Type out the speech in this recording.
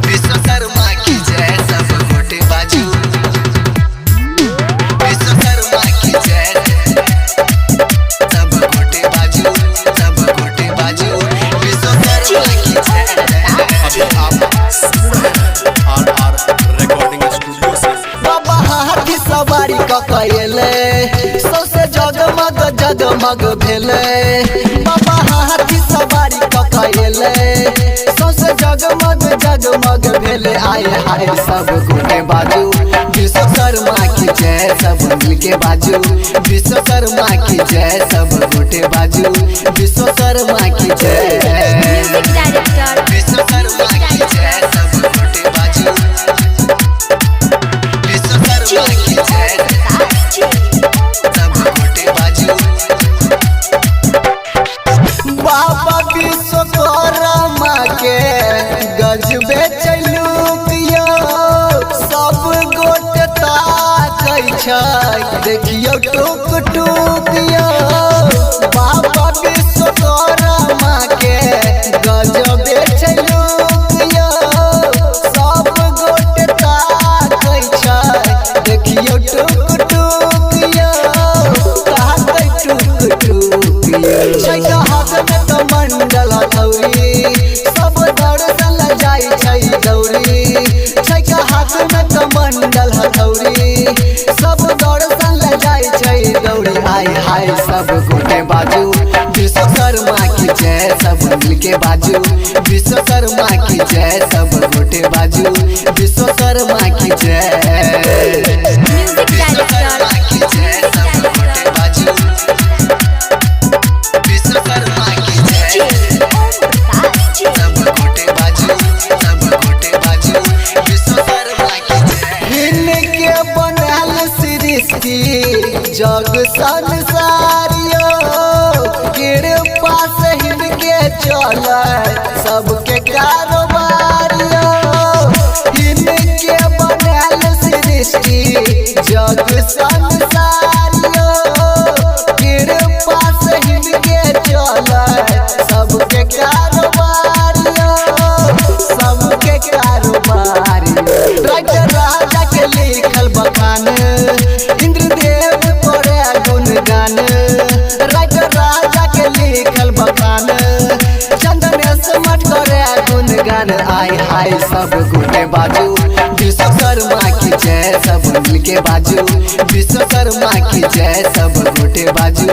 विश्वकर्मा की जय सब मोटे बाजू। विश्वकर्मा की जय सब मोटे बाजू, सब मोटे बाजू। विश्वकर्मा की जय। रिकॉर्डिंग स्टूडियो से बाबा हाथी सवारी ककैले सौसे जगमग जगमग भेले। बाबा हाथी सवारी ककैले सौसे जगमग जगमग भेले। आए हाय सब गोटे बाजू विश्वकर्मा की जय सब मिलके बाजू। विश्वकर्मा की जय सब गोटे बाजू। विश्वकर्मा की जय। विश्वकर्मा की जय सब गोटे बाजू। विश्वकर्मा की जय सब गोटे बाजू। बाबा विश्वकर्मा के गजबे चलूक यो सब गोटे ताकै छै देखियो टुक टुक यो। बाबा विश्वकर्मा के गजबे चलूक यो सब गोटे ताकै छै देखियो टुक टुक यो। ताकै टुक टुक यो छै हाथ में कमंडल हथौड़ी सब दर्शन ल जाई छै दौड़ी। छै हाथ में कमंडल हथौड़ी सब दर्शन ल जाई छै दौड़ी। आय हाय सब गोटे बाजू विश्वकर्मा की जय सब मिलके बाजू। विश्वकर्मा की जय सब गोटे बाजू। विश्वकर्मा की जय। विश्वकर्मा की जय सब गोटे बाजू। विश्वकर्मा की जय सब गोटे बाजू, सब गोटे बाजू। विश्वकर्मा की जय। इनके बनल सृष्टि जग संसारियो कृपा से इनके चले सबके कारोबारियो। इनके बनल सृष्टि जग संसारियो कृपा से इनके चले सबके कारोबारियो, सबके कारोबारियो। राजा के लिखल बखान इंद्रदेव करे गुणगान। राजा के लिखल बखान चंदनेश मठ करे गुणगान। आय हाय सब गोटे बाजू विश्वकर्मा की जय सब मिलके बाजू। विश्वकर्मा की जय सब गोटे बाजू।